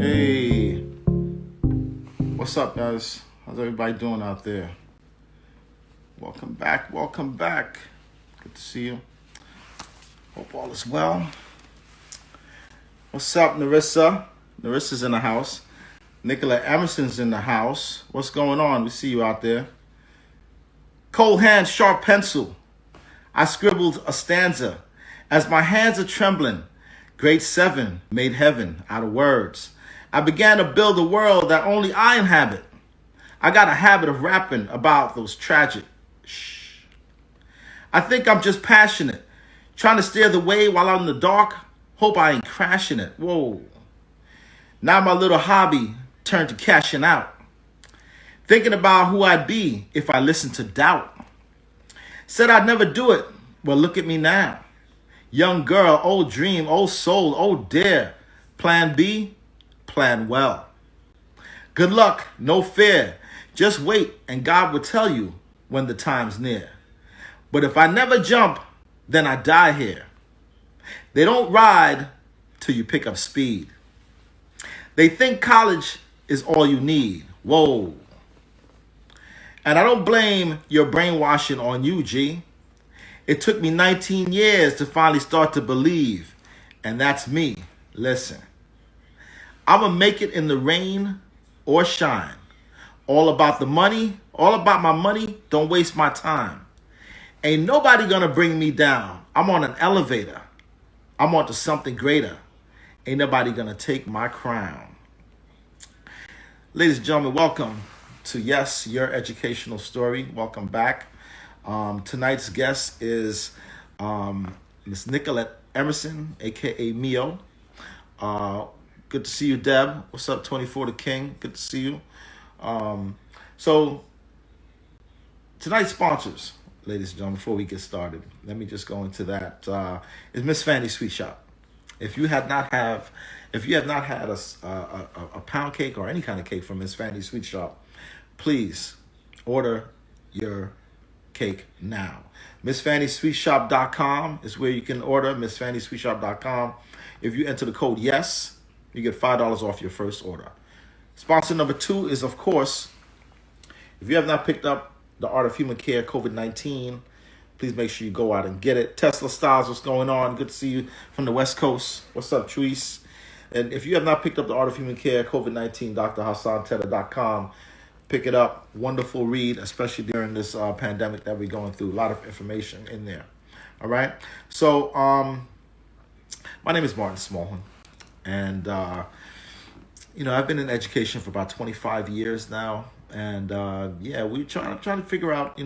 Hey, what's up, guys? How's everybody doing out there? Welcome back. Welcome back. Good to see you. Hope all is well. What's up, Narissa? Narissa's in the house. Nicolette, Emerson's in the house. What's going on? We see you out there. Cold hand, sharp pencil. I scribbled a stanza. As my hands are trembling, grade 7 made heaven out of words. I began to build a world that only I inhabit. I got a habit of rapping about those tragic. Shh. I think I'm just passionate, trying to steer the way while I'm in the dark. Hope I ain't crashing it. Whoa. Now my little hobby turned to cashing out. Thinking about who I'd be if I listened to doubt. Said I'd never do it. Well, look at me now. Young girl, old dream, old soul, old dare. Plan B, plan well. Good luck, no fear. Just wait and God will tell you when the time's near. But if I never jump, then I die here. They don't ride till you pick up speed. They think college is all you need. Whoa. And I don't blame your brainwashing on you, G. It took me 19 years to finally start to believe. And that's me. Listen. I'm going to make it in the rain or shine. All about the money. All about my money. Don't waste my time. Ain't nobody going to bring me down. I'm on an elevator. I'm on to something greater. Ain't nobody going to take my crown. Ladies and gentlemen, welcome to Yes, Your Educational Story. Welcome back. Tonight's guest is Miss Nicolette Emerson, a.k.a. Mio. Good to see you, Deb. What's up, 24 the King? Good to see you. So, tonight's sponsors, ladies and gentlemen, before we get started, let me just go into that. Is Miss Fanny's Sweet Shop. If you have not had a pound cake or any kind of cake from Miss Fanny's Sweet Shop, please order your cake now. MissFannySweetShop.com is where you can order. MissFannySweetShop.com. If you enter the code YES, you get $5 off your first order. Sponsor number 2 is, of course, if you have not picked up The Art of Human Care COVID-19, please make sure you go out and get it. Tesla Styles, what's going on? Good to see you from the West Coast. What's up, Treese? And if you have not picked up The Art of Human Care COVID-19, drhassanteta.com. Pick it up. Wonderful read, especially during this pandemic that we're going through. A lot of information in there. All right. So my name is Martin Smallhorne. And, I've been in education for about 25 years now. And, we're trying to figure out,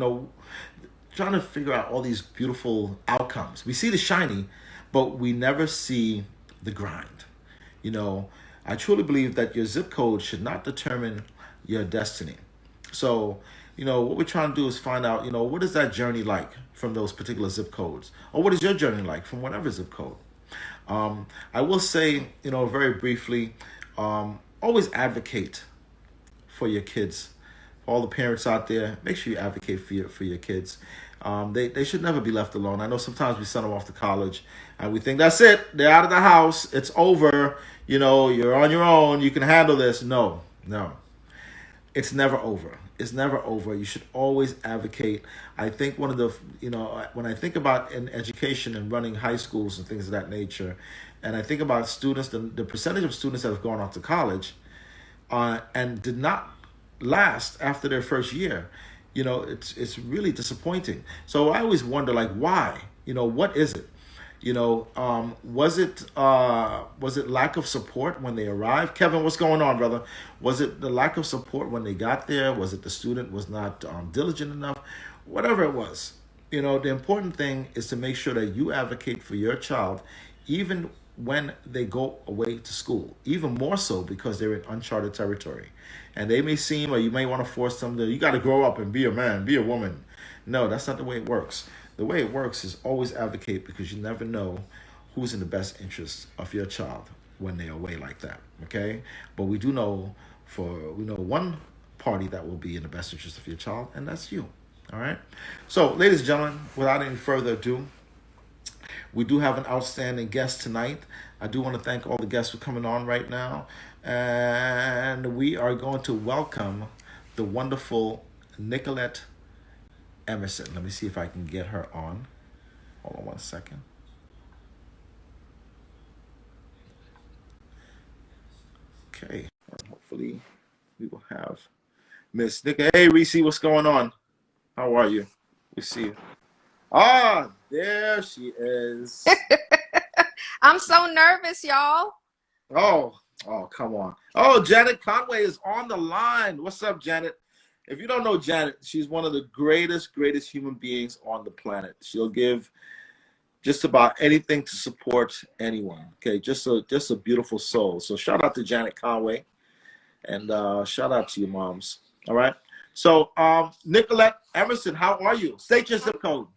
all these beautiful outcomes. We see the shiny, but we never see the grind. I truly believe that your zip code should not determine your destiny. So, what we're trying to do is find out, what is that journey like from those particular zip codes? Or what is your journey like from whatever zip code? I will say, very briefly, always advocate for your kids. All the parents out there, make sure you advocate for your kids. They should never be left alone. I know sometimes we send them off to college and we think that's it. They're out of the house. It's over. You're on your own. You can handle this. No. It's never over. It's never over. You should always advocate. I think one of the, when I think about in education and running high schools and things of that nature, and I think about students, the percentage of students that have gone off to college and did not last after their first year, it's really disappointing. So I always wonder, why? What is it? Was it lack of support when they arrived? Kevin, what's going on, brother? Was it the lack of support when they got there? Was it the student was not diligent enough? Whatever it was, the important thing is to make sure that you advocate for your child, even when they go away to school, even more so because they're in uncharted territory. And they may seem, or you may want to force them you got to grow up and be a man, be a woman. No, that's not the way it works. The way it works is always advocate, because you never know who's in the best interest of your child when they're away like that, okay? But we know one party that will be in the best interest of your child, and that's you, all right? So, ladies and gentlemen, without any further ado, we do have an outstanding guest tonight. I do want to thank all the guests for coming on right now. And we are going to welcome the wonderful Nicolette Emerson. Let me see if I can get her on. Hold on one second. Okay. Hopefully we will have Miss Nick. Hey, Reese, what's going on? How are you? We see you. Ah, there she is. I'm so nervous, y'all. Oh, oh, come on. Oh, Janet Conway is on the line. What's up, Janet? If you don't know Janet, she's one of the greatest human beings on the planet. She'll give just about anything to support anyone. Okay, just a beautiful soul. So shout out to Janet Conway, and shout out to your moms. All right. So, Nicolette Emerson, how are you? State your zip code.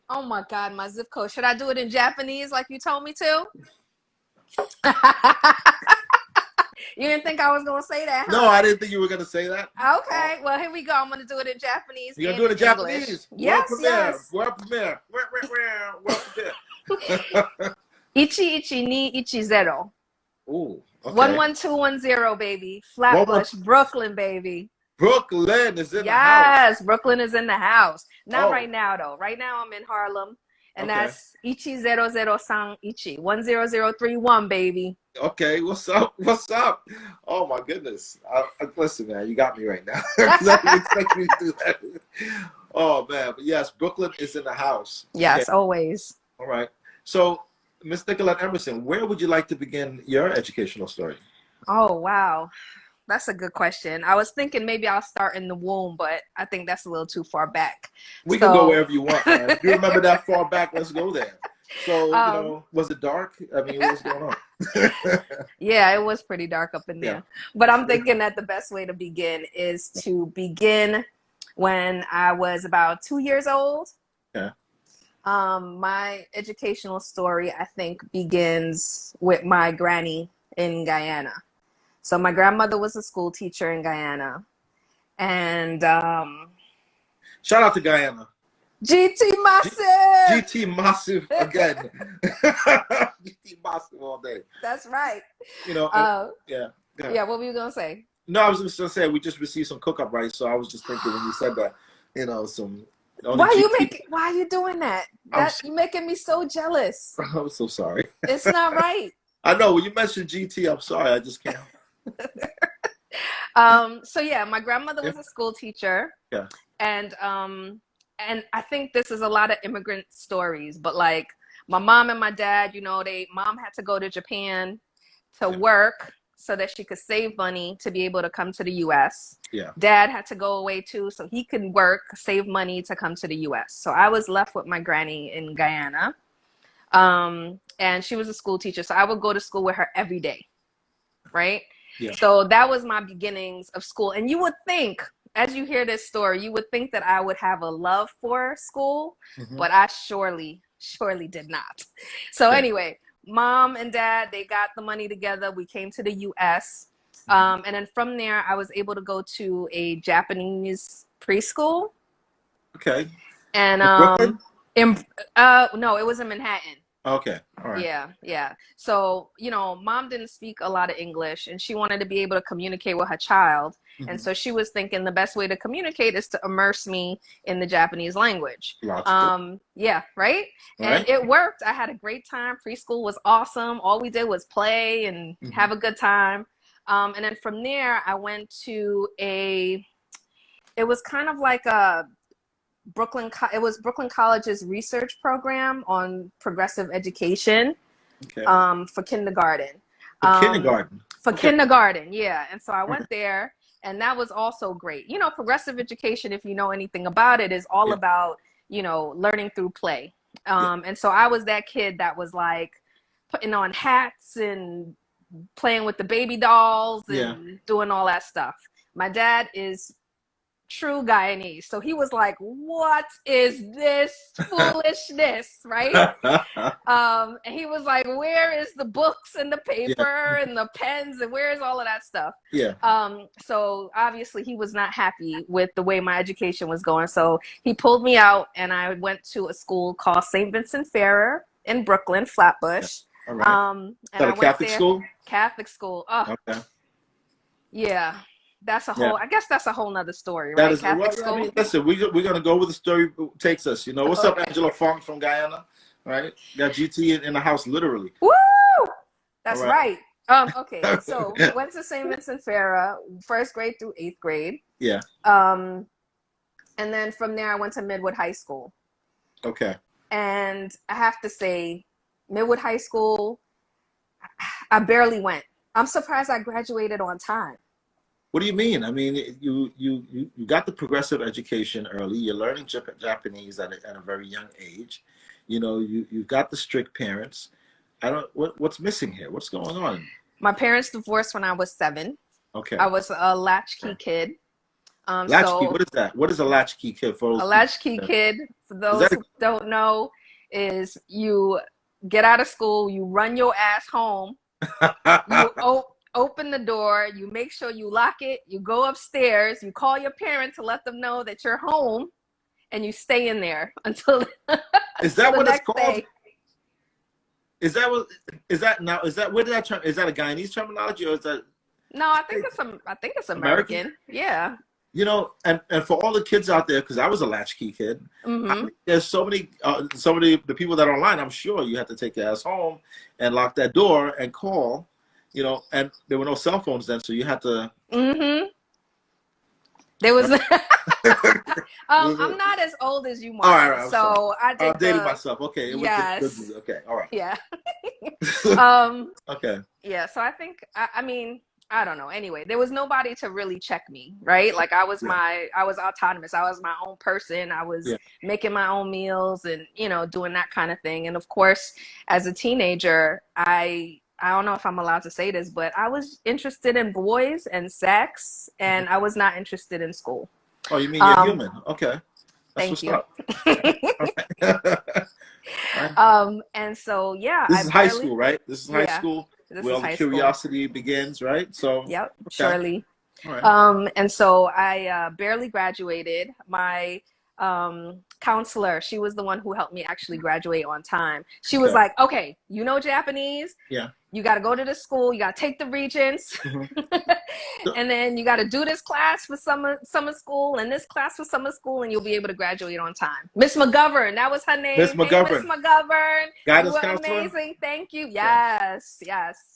Oh my God, my zip code. Should I do it in Japanese like you told me to? You didn't think I was going to say that, No, huh? I didn't think you were gonna say that. Okay, well, here we go. I'm going to do it in Japanese You're and gonna do it in in English. Japanese. World Yes, premiere. yes. World premiere. World premiere. 11210. Ooh, okay. 11210, baby. One more. Flatbush, Brooklyn, baby. Brooklyn is in the house. Yes, Brooklyn is in the house. Not Oh, right now, though. Right now, I'm in Harlem, and okay. that's 10031, baby. Okay, what's up? What's up? Oh my goodness. Listen, man, you got me right now. 'Cause I didn't expect you to do that. Oh man, but yes, Brooklyn is in the house. Okay, Yes, always. all right. So, Miss Nicolette Emerson, where would you like to begin your educational story? Oh, wow. That's a good question. I was thinking maybe I'll start in the womb, but I think that's a little too far back. We can go So, wherever you want, man. If you remember that far back, let's go there. So, um, was it dark? I mean, what was going on? yeah, it was pretty dark up in Yeah. there. But I'm thinking that the best way to begin is to begin when I was about 2 years old. Yeah. My educational story, I think, begins with my granny in Guyana. So my grandmother was a school teacher in Guyana, and Shout out to Guyana. GT G- Massive. GT Massive again. GT Massive all day. That's right. You know, Uh, yeah. Yeah. yeah. What were you gonna say? No, I was just gonna say we just received some cook-up rice, so I was just thinking when you said that, some only GT. Why are you doing that? I'm You making me so jealous. I'm so sorry. It's not right. I know when you mentioned GT, I'm sorry, I just can't. So yeah, my grandmother Yeah. was a school teacher, Yeah. and I think this is a lot of immigrant stories, but like my mom and my dad, mom had to go to Japan to Yeah. work so that she could save money to be able to come to the US. Yeah. Dad had to go away too so he could work, save money to come to the US. So I was left with my granny in Guyana. And she was a school teacher, so I would go to school with her every day, right? Yeah. So that was my beginnings of school. And you would think, as you hear this story, you would think that I would have a love for school, Mhm. but I surely did not. So Yeah. anyway, mom and dad, they got the money together. We came to the US. And then from there, I was able to go to a Japanese preschool. Okay. And In Brooklyn? no, it was in Manhattan. Okay. All right. Yeah. So, mom didn't speak a lot of English and she wanted to be able to communicate with her child. And Mhm. so she was thinking the best way to communicate is to immerse me in the Japanese language. Logical. Yeah, right? And Right. it worked. I had a great time. Preschool was awesome. All we did was play and Mhm. have a good time. And then from there, I went to it was kind of like it was Brooklyn College's research program on progressive education Okay. for kindergarten. For kindergarten. For Okay. kindergarten, yeah. And so I went there, and that was also great. Progressive education, if you know anything about it, is all Yeah. about, learning through play. And so I was that kid that was like putting on hats and playing with the baby dolls and doing all that stuff. My dad is true Guyanese. So he was like, what is this foolishness, right? And he was like, where is the books and the paper and the pens and where is all of that stuff? Yeah. So obviously he was not happy with the way my education was going. So he pulled me out and I went to a school called St. Vincent Ferrer in Brooklyn, Flatbush. All right. Is And that I a went Catholic there, school? Catholic school. Oh, Okay. yeah. That's a Yeah. whole, I guess that's a whole nother story, That right? is, well, Catholic I school. mean, listen, we're going to go where the story takes us. You know, what's up, Okay. Angela Fong from Guyana? Right? Got GT in the house, literally. Woo! All That's right. right. Okay. So went to St. Vincent Farah, first grade through eighth grade. Yeah. Um, and then from there, I went to Midwood High School. Okay. And I have to say, Midwood High School, I barely went. I'm surprised I graduated on time. What do you mean? I mean, you got the progressive education early. You're learning Japanese at a very young age. You know, you've got the strict parents. I don't. What's missing here? What's going on? My parents divorced when I was 7. Okay. I was a latchkey kid. Latchkey. What is that? What is a latchkey kid for? A latchkey kid, for Is those that who don't know, is you get out of school, you run your ass home, you open the door, you make sure you lock it, you go upstairs, you call your parent to let them know that you're home, and you stay in there until is that the what it's next called? day. Is that what? Is that now? Is that where did that term? Is that a Guyanese terminology or is that? No, I think it's American. Yeah. You know, and for all the kids out there, because I was a latchkey kid, Mm-hmm. there's so many the people that are online. I'm sure you have to take your ass home and lock that door and call. You know, and there were no cell phones then, so you had to. Mm-hmm. There was. I'm not as old as you, Mark. All right, I'm so sorry. I did I'm dating myself. Okay, it was yes. good. Okay, all right. Yeah. Okay. Yeah. So I think I mean I don't know. Anyway, there was nobody to really check me, right? Like I was autonomous. I was my own person. I was making my own meals and, doing that kind of thing. And of course, as a teenager, I don't know if I'm allowed to say this, but I was interested in boys and sex, and I was not interested in school. Oh, you mean you're human? Okay. That's Thank you. Right. And so, yeah. This is high school, right? This is high school where all the curiosity begins, right? So, yep, okay. surely. All right. And so I barely graduated. My counselor, she was the one who helped me actually graduate on time. She was like, okay, you know Japanese. Yeah. You got to go to the school. You got to take the regents. And then you got to do this class for summer school and this class for summer school, and you'll be able to graduate on time. Miss McGovern, that was her name. Miss McGovern. Hey, Miss McGovern. Guidance you were counselor? amazing. Thank you. Yes.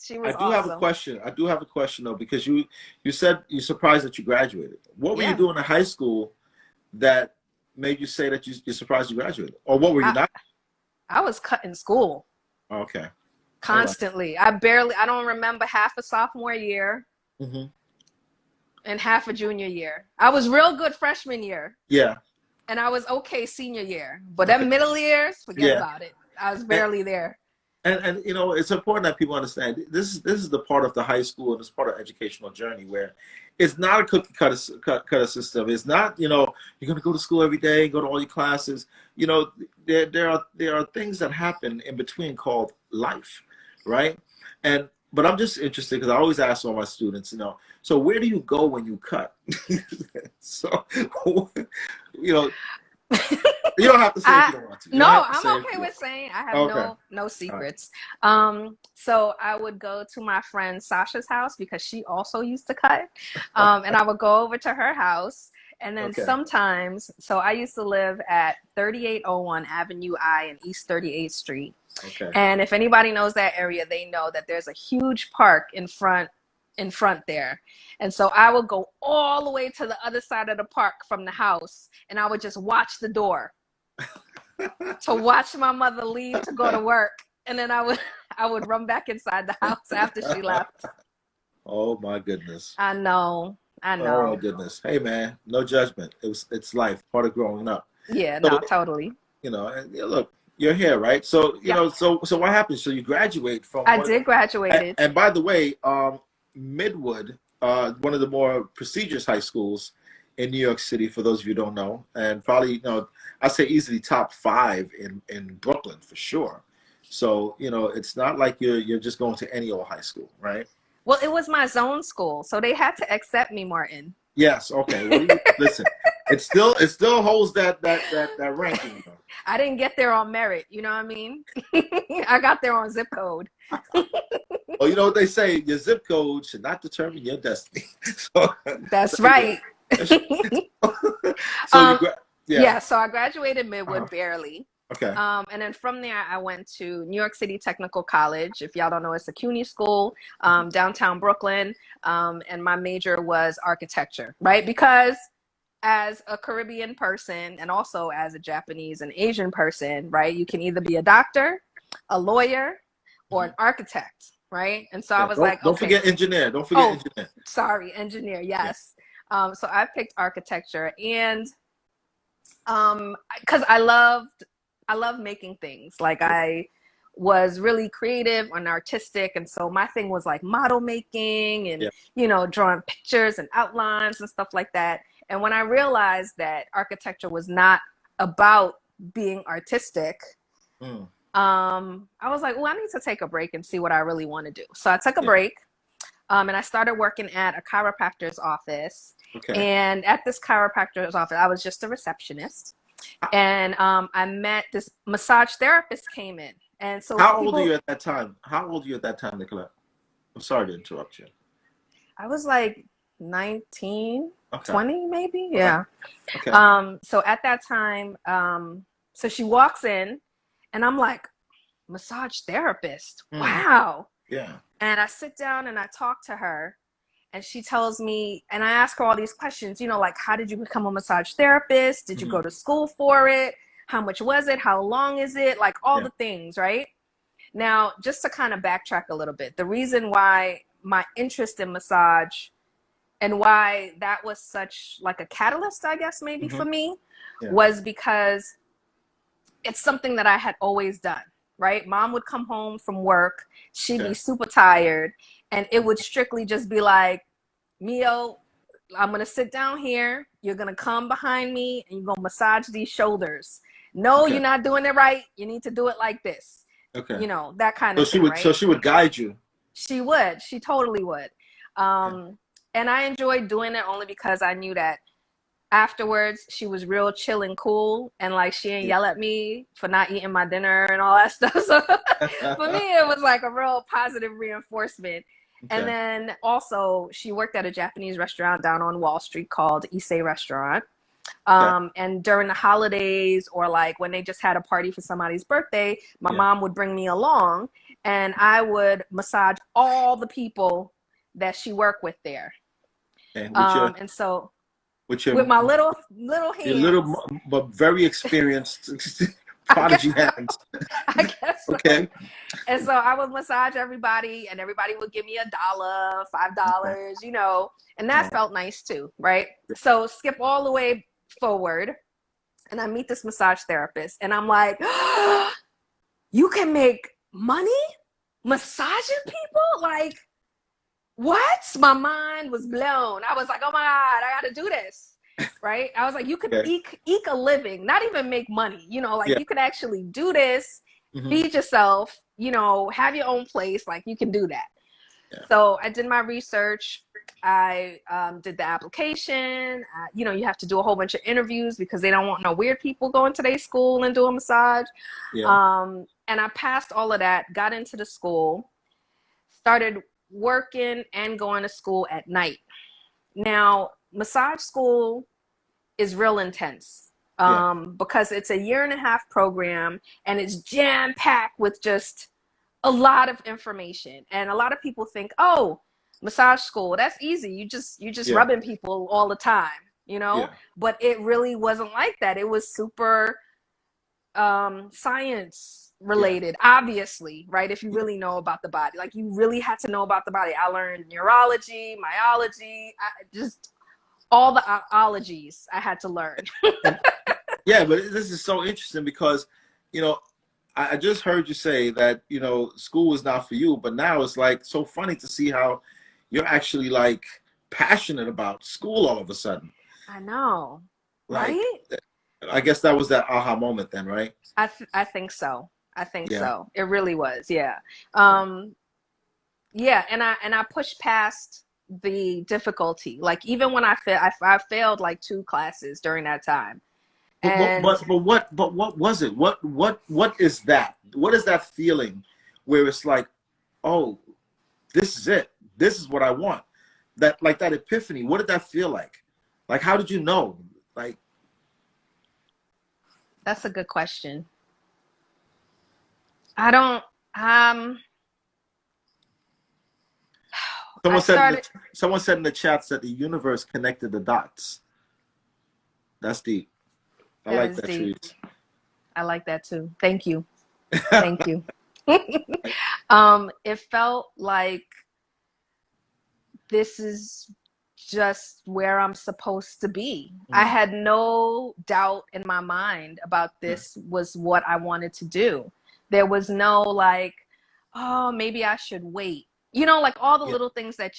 She was awesome. have a question. I do have a question, though, because you said you're surprised that you graduated. What were you doing in high school that made you say that you're surprised you graduated? Or what were you not? I was cutting school. Okay. Constantly. I don't remember half a sophomore year and half a junior year. I was real good freshman year. Yeah. And I was okay senior year. But that middle years, forget about it. I was barely there. And it's important that people understand this is the part of the high school and this part of educational journey where it's not a cookie cutter system. It's not, you're going to go to school every day, go to all your classes. There are things that happen in between called life, right? But I'm just interested because I always ask all my students, so where do you go when you cut? So, you don't have to say if you don't want to. No, I'm okay with saying I have no secrets. Right. So I would go to my friend Sasha's house because she also used to cut. And I would go over to her house. And then sometimes, so I used to live at 3801 Avenue I and East 38th Street. Okay. And if anybody knows that area, they know that there's a huge park in front there. And so I would go all the way to the other side of the park from the house, and I would just watch the door to watch my mother leave to go to work. And then I would run back inside the house after she left. Oh my goodness. I know. Oh my goodness. Hey man, no judgment. It's life, part of growing up. Yeah, no, totally. And look, you're here, right? So, so what happened? So you graduate from I did graduate. And by the way, Midwood, one of the more prestigious high schools in New York City, for those of you who don't know, and probably, I'd say easily top 5 in Brooklyn for sure. So, it's not like you're just going to any old high school, right? Well, it was my zone school, so they had to accept me, Martin. Yes. Okay. Well, listen, it still holds that ranking. I didn't get there on merit, you know what I mean? I got there on zip code. Well, you know what they say, your zip code should not determine your destiny. So, That's there you right. go. So um, yeah. yeah, so I graduated Midwood barely. Okay. And then from there, I went to New York City Technical College. If y'all don't know, it's a CUNY school, downtown Brooklyn. And my major was architecture, right? Because as a Caribbean person and also as a Japanese and Asian person, right, you can either be a doctor, a lawyer, or an architect, right? And so I was like, don't okay. forget engineer. Don't forget engineer. Sorry, engineer. Yes. So I picked architecture, and because I love making things. Like I was really creative and artistic, and so my thing was like model making and you know, drawing pictures and outlines and stuff like that. And when I realized that architecture was not about being artistic, I was like, well, I need to take a break and see what I really want to do. So I took a break, and I started working at a chiropractor's office. Okay. And at this chiropractor's office, I was just a receptionist. And I met this massage therapist came in. And so how old are you at that time? How old are you at that time, Nicolette? I'm sorry to interrupt you. I was like 19, 20 maybe. Okay. Yeah. Okay. So at that time, so she walks in and I'm like, massage therapist. Wow. Yeah. And I sit down and I talk to her. And she tells me, and I ask her all these questions, you know, like, how did you become a massage therapist? Did you go to school for it? How much was it? How long is it? Like all the things, right? Now, just to kind of backtrack a little bit, the reason why my interest in massage and why that was such like a catalyst, I guess, maybe for me, was because it's something that I had always done, right? Mom would come home from work. She'd be super tired. And it would strictly just be like, Mio, I'm going to sit down here. You're going to come behind me and you're going to massage these shoulders. No, you're not doing it right. You need to do it like this. Okay. You know, that kind of thing, right? So she would guide you. She would. She totally would. And I enjoyed doing it only because I knew that afterwards she was real chill and cool, and like she didn't yell at me for not eating my dinner and all that stuff. So for me, it was like a real positive reinforcement. Okay. And then also she worked at a Japanese restaurant down on Wall Street called Issei Restaurant. And during the holidays or like when they just had a party for somebody's birthday, my mom would bring me along and I would massage all the people that she worked with there. And so with my little hands. Your little but very experienced prodigy hands. I guess so. Okay. And so I would massage everybody and everybody would give me $1, $5, you know, and that felt nice too, right? So skip all the way forward and I meet this massage therapist and I'm like, oh, you can make money massaging people? Like, what? My mind was blown. I was like, oh my God, I got to do this. Right? I was like, you could eke a living, not even make money, you know, like you could actually do this, feed yourself, you know, have your own place. Like you can do that. So I did my research. I did the application. You know, you have to do a whole bunch of interviews because they don't want no weird people going to their school and doing massage. And I passed all of that, got into the school, started working and going to school at night. Now, massage school is real intense because it's a 1.5-year program and it's jam-packed with just a lot of information. And a lot of people think, oh, massage school, that's easy. You just rubbing people all the time, you know? But it really wasn't like that. It was super science related, obviously, right? If you really know about the body, like you really had to know about the body. I learned neurology, myology, just all the ologies I had to learn. Yeah, but this is so interesting because, you know, I just heard you say that, you know, school is not for you, but now it's like so funny to see how you're actually like passionate about school all of a sudden. I know, like, right? I guess that was that aha moment then, right? I think so. I think so. It really was. Yeah. And I pushed past the difficulty. Like even when I failed like 2 classes during that time. And What was it? What is that? What is that feeling where it's like, oh, this is it. This is what I want. That, like, that epiphany. What did that feel like? Like, how did you know? Like, that's a good question. I don't someone said in the chats that the universe connected the dots. That's deep. I like that, Trees. I like that too. Thank you. Thank you. It felt like this is just where I'm supposed to be. I had no doubt in my mind about this was what I wanted to do. There was no like, oh, maybe I should wait. You know, like all the little things that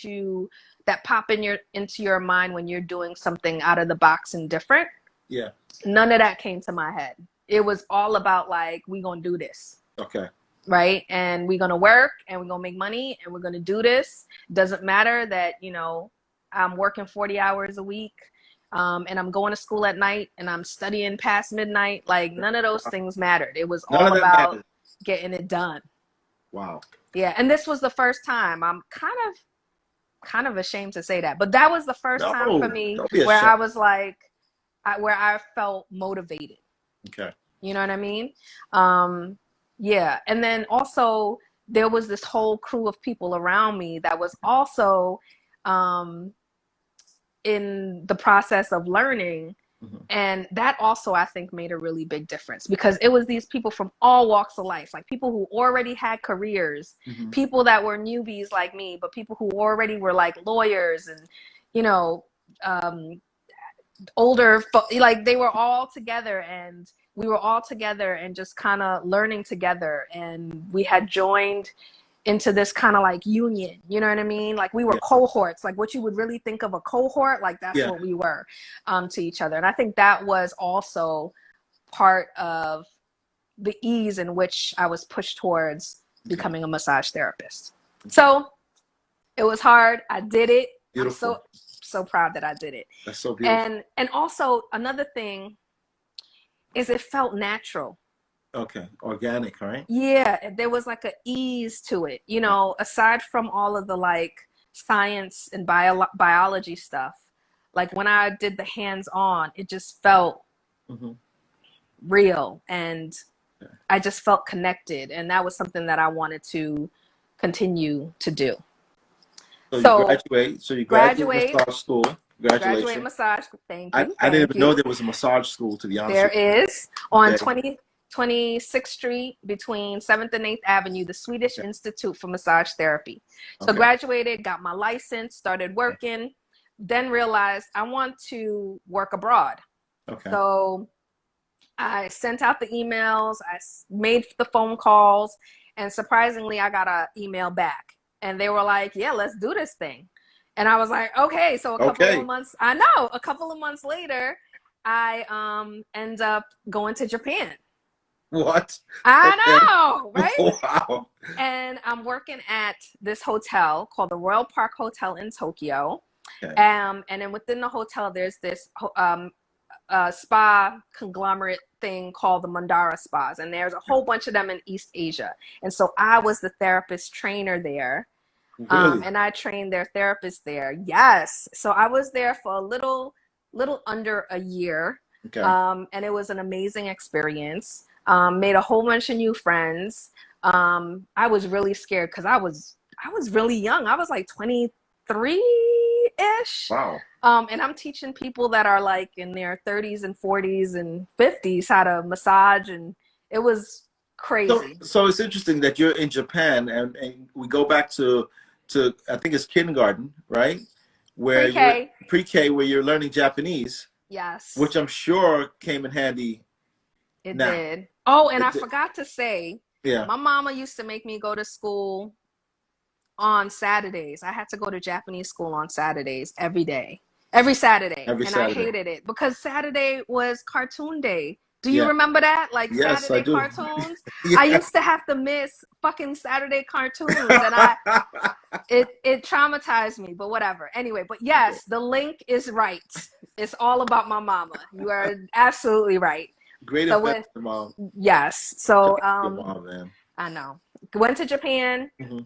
pop into your mind when you're doing something out of the box and different. Yeah. None of that came to my head. It was all about like, we gonna do this. Okay. Right? And we're gonna work and we're gonna make money and we're gonna do this. Doesn't matter that, you know, I'm working 40 hours a week, and I'm going to school at night and I'm studying past midnight. Like none of those things mattered. It was all about getting it done. Wow. Yeah. And this was the first time. I'm kind of ashamed to say that, but that was the first time for me where I was like, where I felt motivated. Okay. You know what I mean? Yeah. And then also there was this whole crew of people around me that was also in the process of learning. And that also, I think, made a really big difference because it was these people from all walks of life, like people who already had careers, people that were newbies like me, but people who already were like lawyers and, you know, older, like they were all together and we were all together and just kind of learning together. And we had joined into this kind of like union, you know what I mean? Like we were cohorts, like what you would really think of a cohort, like that's what we were to each other. And I think that was also part of the ease in which I was pushed towards becoming a massage therapist. So it was hard. I did it. Beautiful. I'm so proud that I did it. That's so beautiful. And also another thing is it felt natural. Okay, organic, right? Yeah, there was like an ease to it, you know, aside from all of the like science and biology stuff. Like when I did the hands-on, it just felt real and I just felt connected. And that was something that I wanted to continue to do. So you graduate massage school. Congratulations. Graduate massage. Thank you. I didn't even know there was a massage school, to be honest. There is on 26th Street between 7th and 8th Avenue, the Swedish Institute for Massage Therapy. So graduated, got my license, started working, then realized I want to work abroad. Okay. So I sent out the emails, I made the phone calls, and surprisingly, I got an email back. And they were like, yeah, let's do this thing. And I was like, okay. So a couple of months later, I end up going to Japan. What? I know, right? Wow. And I'm working at this hotel called the Royal Park Hotel in Tokyo. Okay. And then within the hotel, there's this spa conglomerate thing called the Mandara Spas. And there's a whole bunch of them in East Asia. And so I was the therapist trainer there. Really? And I trained their therapists there. Yes. So I was there for a little under a year. Okay. And it was an amazing experience. Made a whole bunch of new friends. I was really scared because I was really young. I was like 23-ish. Wow. And I'm teaching people that are like in their 30s and 40s and 50s how to massage, and it was crazy. So it's interesting that you're in Japan, and we go back to I think it's kindergarten, right? Where pre-K, where you're learning Japanese. Yes. Which I'm sure came in handy. It did. Oh, and I forgot to say, my mama used to make me go to school on Saturdays. I had to go to Japanese school on Saturdays every Saturday. I hated it because Saturday was cartoon day Do you Yeah. remember that? Like Yes, I Saturday do. cartoons? I Yeah. used to have to miss fucking Saturday cartoons, and it traumatized me, but whatever. Anyway, but yes, the link is right. It's all about my mama. You are absolutely right. Great So with investor, mom. yes. Shout So out to your mom, man. I know. Went to Japan, Hmm.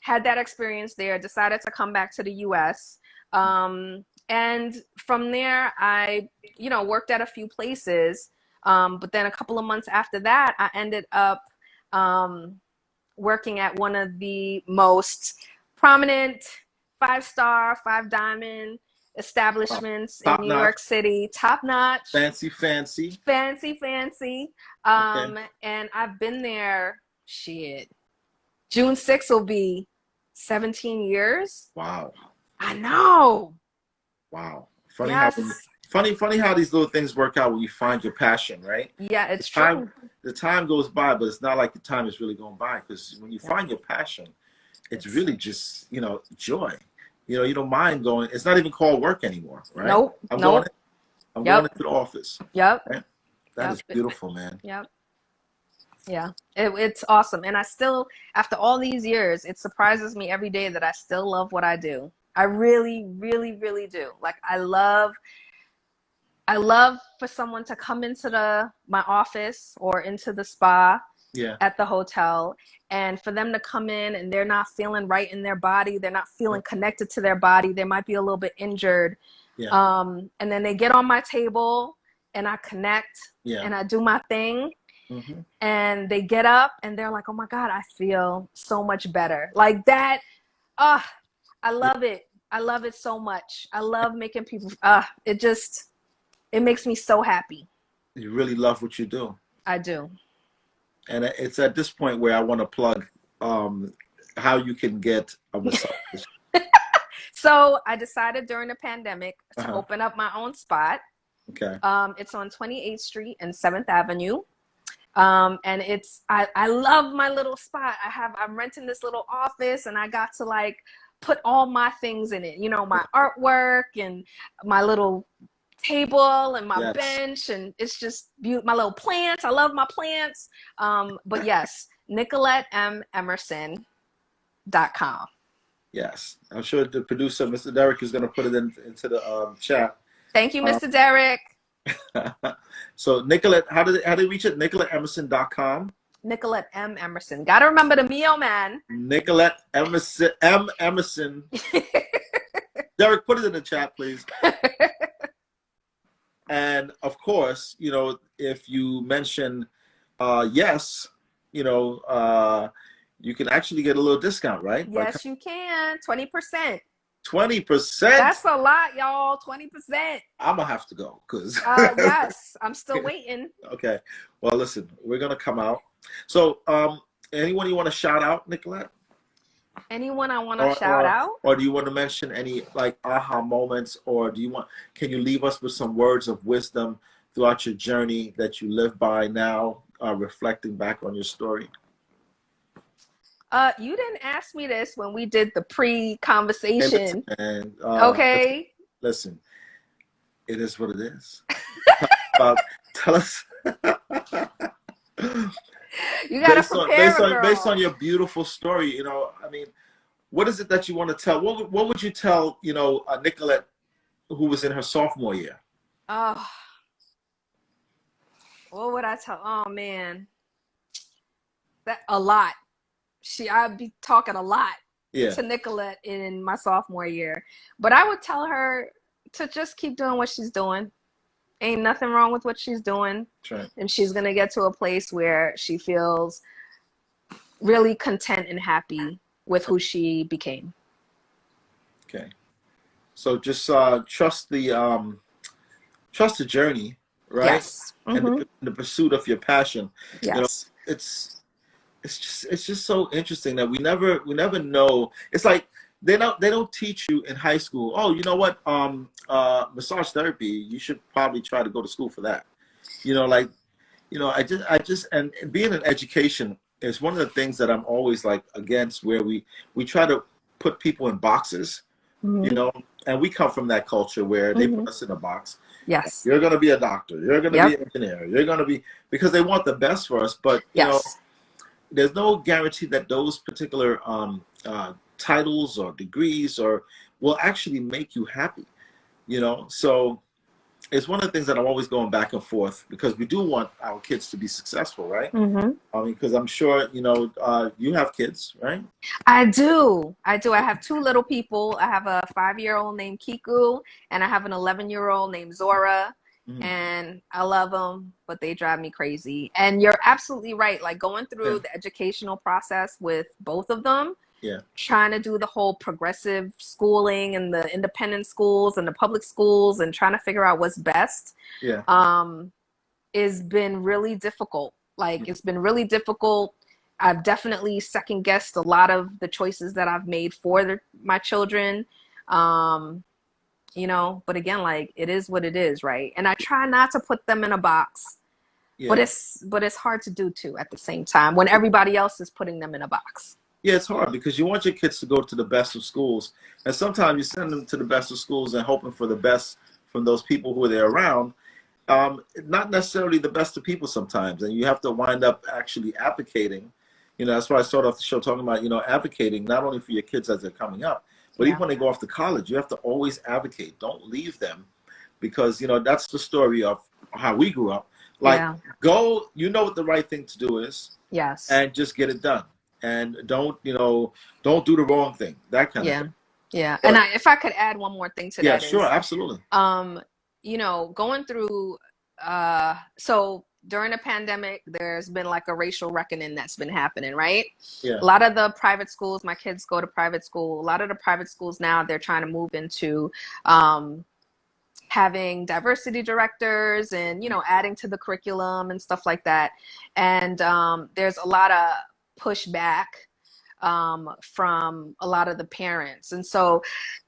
had that experience there, decided to come back to the US. And from there I, worked at a few places. But then a couple of months after that, I ended up working at one of the most prominent 5-star, 5-diamond Wow. establishments in Top New notch, York City, top notch, fancy, fancy. fancy, fancy. Okay. And I've been there, shit. June 6th will be 17 years. Wow. I know. Wow. Yes. Funny how these little things work out when you find your passion, right? Yeah, The it's time true. the time goes by, but it's not like the time is really going by because when you Yep. find your passion, it's It's really just, joy. You don't mind going. It's not even called work anymore, right? nope, I'm going nope. in, I'm going Yep, into the office. yep, Right? That yep, is beautiful, man. yep. Yeah, it's awesome. And I still, after all these years, it surprises me every day that I still love what I do. I really, really, really do. Like I love for someone to come into my office or into the spa Yeah. at the hotel, and for them to come in and they're not feeling right in their body, they're not feeling connected to their body, they might be a little bit injured. Yeah. And then they get on my table and I connect Yeah. and I do my thing. Hmm. And they get up and they're like, oh my God, I feel so much better. Like that. Ah, I love it. I love it so much. I love making people, it makes me so happy. You really love what you do. I do. And it's at this point where I want to plug um, how you can get a massage. So I decided during the pandemic to Uh-huh. open up my own spot. Okay. It's on 28th Street and 7th Avenue. And I love my little spot. I'm renting this little office and I got to like put all my things in it, my artwork and my little table and my Yes. bench, and it's just beautiful. My little plants. I love my plants. But yes, NicoletteMemerson.com. Yes. I'm sure the producer, Mr. Derek, is going to put it into the chat. Thank you, Um, Mr. Derek. so Nicolette, how do they reach it? NicoletteEmerson.com. Nicolette M. Emerson. Gotta remember the Mio man. Nicolette Emerson, M. Emerson. Derek, put it in the chat, please. And of course, if you mention yes, you can actually get a little discount, right? Yes, you can. 20%. 20%. That's a lot, y'all. 20%. I'm gonna have to go because. Yes, I'm still waiting. Okay. Well, listen, we're gonna come out. So, anyone you want to shout out, Nicolette? Anyone I want to shout out? Or do you want to mention any like aha moments, or can you leave us with some words of wisdom throughout your journey that you live by now, reflecting back on your story? You didn't ask me this when we did the pre-conversation. Hey, listen, Okay. Listen, it is what it is. Tell us. You gotta prepare, based on your beautiful story, I mean, what is it that you want to tell? What would you tell, Nicolette, who was in her sophomore year? Oh, what would I tell? Oh man, a lot. I'd be talking a lot to Nicolette in my sophomore year, but I would tell her to just keep doing what she's doing. Ain't nothing wrong with what she's doing. Right. And she's going to get to a place where she feels really content and happy with who she became. Okay. So just trust the journey, right? Yes. Mm-hmm. And the pursuit of your passion. Yes. It's just so interesting that we never know. It's like they don't teach you in high school. Oh, you know what? Massage therapy. You should probably try to go to school for that. I just and being in education is one of the things that I'm always like against, where we try to put people in boxes. Mm-hmm. And we come from that culture where they put us in a box. Yes. You're going to be a doctor. You're going to be Yep. an engineer. You're going to be, because they want the best for us. But, Yes. there's no guarantee that those particular titles or degrees will actually make you happy, So it's one of the things that I'm always going back and forth, because we do want our kids to be successful, right? Mm-hmm. I mean, because I'm sure, you have kids, right? I do. I do. I have two little people. I have a 5-year-old named Kiku, and I have an 11-year-old named Zora. Mhm. And I love them, but they drive me crazy. And you're absolutely right. Like going through Yeah. the educational process with both of them, Yeah. trying to do the whole progressive schooling and the independent schools and the public schools and trying to figure out what's best, Yeah. has been really difficult. Like it's been really difficult. I've definitely second guessed a lot of the choices that I've made for my children. But again, like it is what it is, right? And I try not to put them in a box, Yeah. but it's hard to do too at the same time when everybody else is putting them in a box. Yeah, it's hard because you want your kids to go to the best of schools, and sometimes you send them to the best of schools and hoping for the best from those people who are there around. Not necessarily the best of people sometimes, and you have to wind up actually advocating. That's why I started off the show talking about, advocating not only for your kids as they're coming up, but even when they go off to college, you have to always advocate. Don't leave them, because, that's the story of how we grew up. Like, go, what the right thing to do is. Yes. And just get it done. And don't do the wrong thing. That kind of thing. Yeah. But, and if I could add one more thing to that. Yeah, sure, absolutely. Going through, so during the pandemic, there's been like a racial reckoning that's been happening, right? Yeah. A lot of the private schools, my kids go to private school. A lot of the private schools now, they're trying to move into having diversity directors and, adding to the curriculum and stuff like that. And there's a lot of pushback from a lot of the parents. And so,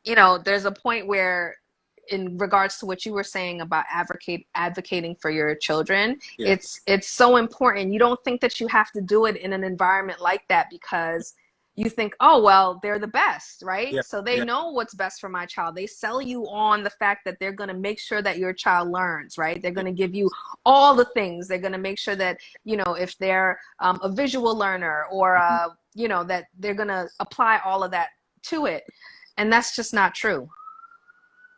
there's a point where, in regards to what you were saying about advocating for your children, it's so important. You don't think that you have to do it in an environment like that because you think, oh, well, they're the best, right? Yeah. So they know what's best for my child. They sell you on the fact that they're going to make sure that your child learns, right? They're going to give you all the things. They're going to make sure that, if they're a visual learner or, that they're going to apply all of that to it. And that's just not true.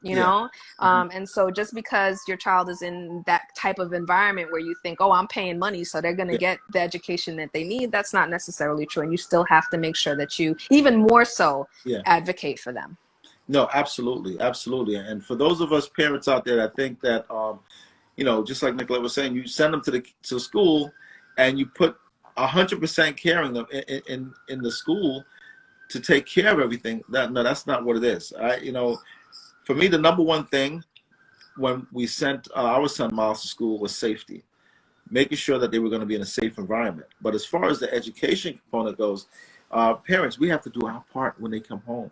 And so just because your child is in that type of environment where you think, oh, I'm paying money, so they're going to get the education that they need, that's not necessarily true. And you still have to make sure that you, even more so, advocate for them. No, absolutely. Absolutely. And for those of us parents out there that think that, just like Nicolette was saying, you send them to school and you put 100% caring them in the school to take care of everything. That's not what it is. For me, the number one thing when we sent our son Miles to school was safety, making sure that they were going to be in a safe environment. But as far as the education component goes, parents, we have to do our part when they come home,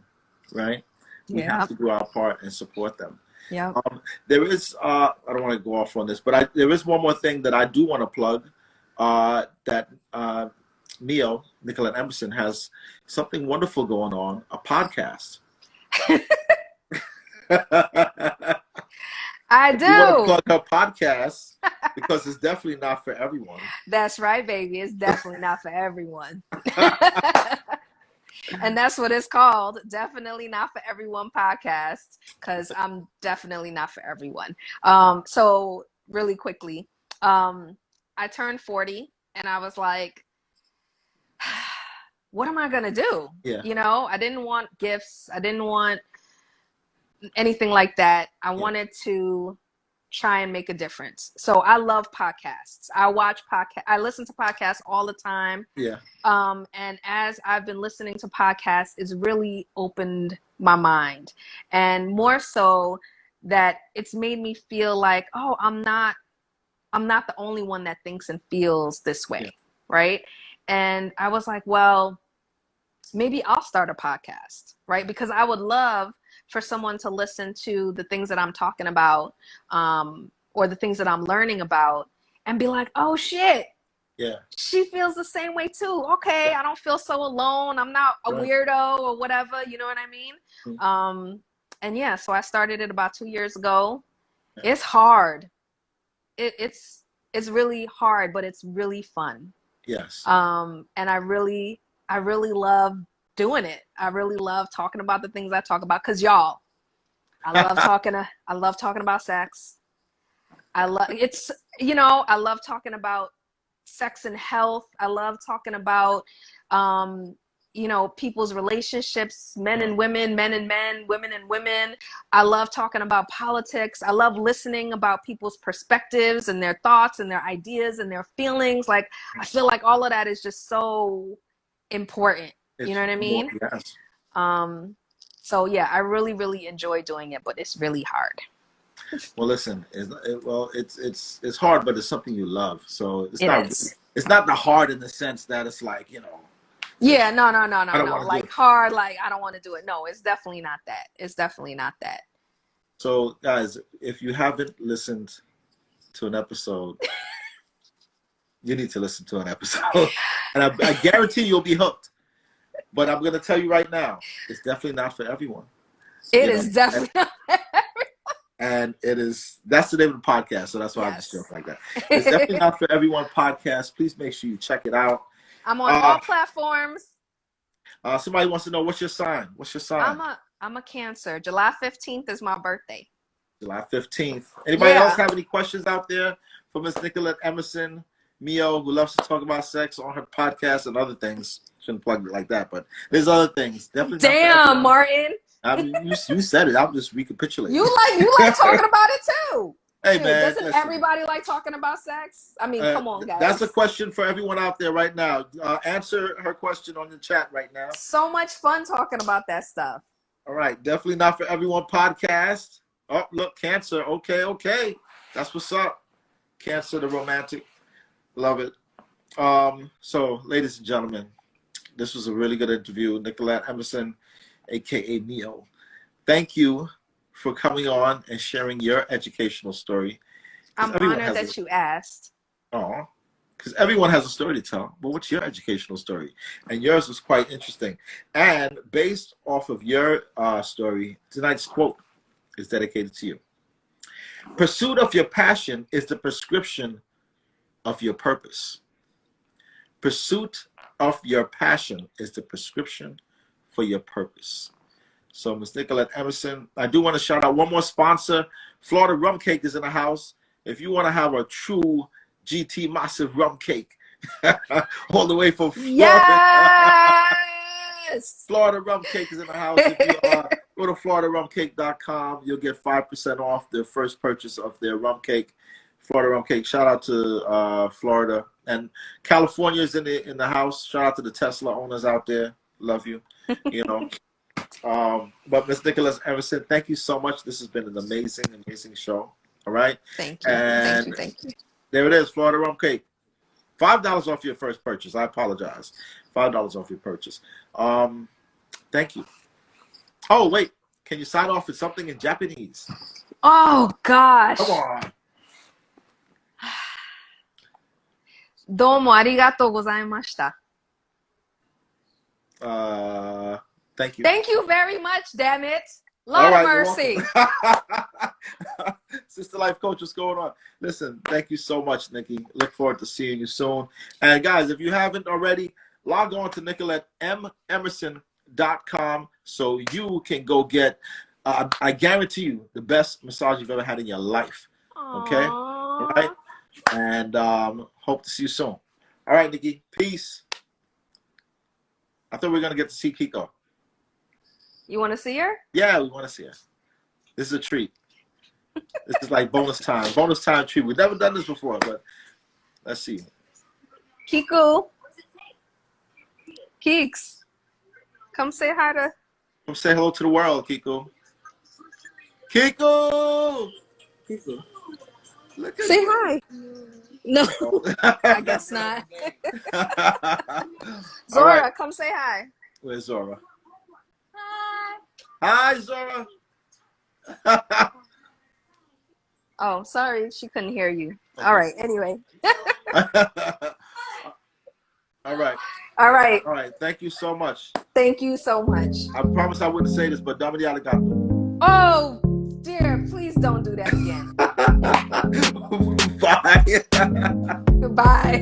right? We have to do our part and support them. Yeah. There is, I don't want to go off on this, but there is one more thing that I do want to plug, that Nicolette Emerson has something wonderful going on, a podcast. I do. You want to plug her podcast because it's definitely not for everyone. That's right, baby. It's definitely not for everyone. And that's what it's called. Definitely Not For Everyone podcast, because I'm definitely not for everyone. So really quickly, I turned 40 and I was like, what am I going to do? Yeah. I didn't want gifts. I didn't want anything like that. I wanted to try and make a difference. So I love podcasts. I watch podcasts. I listen to podcasts all the time. Yeah. And as I've been listening to podcasts, it's really opened my mind, and more so that it's made me feel like, oh, I'm not the only one that thinks and feels this way. Right. And I was like, well, maybe I'll start a podcast, right? Because I would love for someone to listen to the things that I'm talking about, or the things that I'm learning about, and be like, oh shit, she feels the same way too. Okay, I don't feel so alone. I'm not a weirdo or whatever, you know what I mean? And so I started it about 2 years ago, It's hard. It's really hard, but it's really fun. Yes. And I really love doing it. I really love talking about the things I talk about because y'all, I love talking about sex. I love it's I love talking about sex and health. I love talking about people's relationships, men and women, men and men, women and women. I love talking about politics. I love listening about people's perspectives and their thoughts and their ideas and their feelings. Like I feel like all of that is just so important. You know what I mean? Yes. So yeah, I really, really enjoy doing it, but it's really hard. Well, listen, it's hard, but it's something you love. So it's not the hard in the sense that it's like, Yeah, no. Like hard, like I don't want to do it. No, it's definitely not that. It's definitely not that. So guys, if you haven't listened to an episode, you need to listen to an episode. And I guarantee you'll be hooked. But I'm going to tell you right now, it's definitely not for everyone. It is definitely not for everyone. And that's the name of the podcast, so that's why I just joke like that. It's definitely not for everyone podcast. Please make sure you check it out. I'm on all platforms. Somebody wants to know, what's your sign? What's your sign? I'm a Cancer. July 15th is my birthday. July 15th. Anybody else have any questions out there for Miss Nicolette Emerson, Mio, who loves to talk about sex on her podcast and other things? Shouldn't plug it like that, but there's other things. Definitely. Damn, Martin. I mean, you said it. I'm just recapitulating. You like talking about it too. Hey, man. Doesn't everybody like talking about sex? I mean, come on, guys. That's a question for everyone out there right now. Answer her question on the chat right now. So much fun talking about that stuff. All right. Definitely not for everyone podcast. Oh, look, Cancer. Okay. That's what's up. Cancer, the romantic. Love it. So, ladies and gentlemen, this was a really good interview. Nicolette Emerson, a.k.a. Neo. Thank you for coming on and sharing your educational story. I'm honored that you asked. Oh, because everyone has a story to tell. But what's your educational story? And yours was quite interesting. And based off of your story, tonight's quote is dedicated to you. Pursuit of your passion is the prescription of your purpose. Pursuit of your passion is the prescription for your purpose. So, Ms. Nicolette Emerson, I do want to shout out one more sponsor. Florida Rum Cake is in the house. If you want to have a true GT massive rum cake, all the way from Florida. Yes! Florida Rum Cake is in the house. If you go to FloridaRumCake.com, you'll get 5% off the first purchase of their rum cake. Florida Rum Cake. Shout out to Florida. And California is in the house. Shout out to the Tesla owners out there. Love you. But Miss Nicolette Emerson, thank you so much. This has been an amazing show. All right. Thank you. And thank you. There it is, Florida Rum Cake. $5 off your first purchase. I apologize. $5 off your purchase. Thank you. Oh wait, can you sign off with something in Japanese? Oh gosh. Come on. どうもありがとうございました。Thank you. Thank you very much, damn it. Lord of mercy. Sister Life Coach, what's going on? Listen, thank you so much, Nikki. Look forward to seeing you soon. And guys, if you haven't already, log on to NicoletteMemerson.com so you can go get, I guarantee you, the best massage you've ever had in your life. Okay? All right? And hope to see you soon. All right, Nikki. Peace. I thought we were going to get to see Kiko. You want to see her? Yeah, we want to see her. This is a treat. This is like bonus time. Bonus time treat. We've never done this before, but let's see. Kiku. Keeks. Come say hi to... Come say hello to the world, Kiko. Kiko! Kiko. Say hi. No, I guess not. Zora, right. Come say hi. Where's Zora? Hi, Zora. Oh, sorry, she couldn't hear you. All right, anyway. All right. All right. All right, thank you so much. Thank you so much. I promise I wouldn't say this, but Domini Arigato. Oh, dear, please don't do that again. Bye. Goodbye.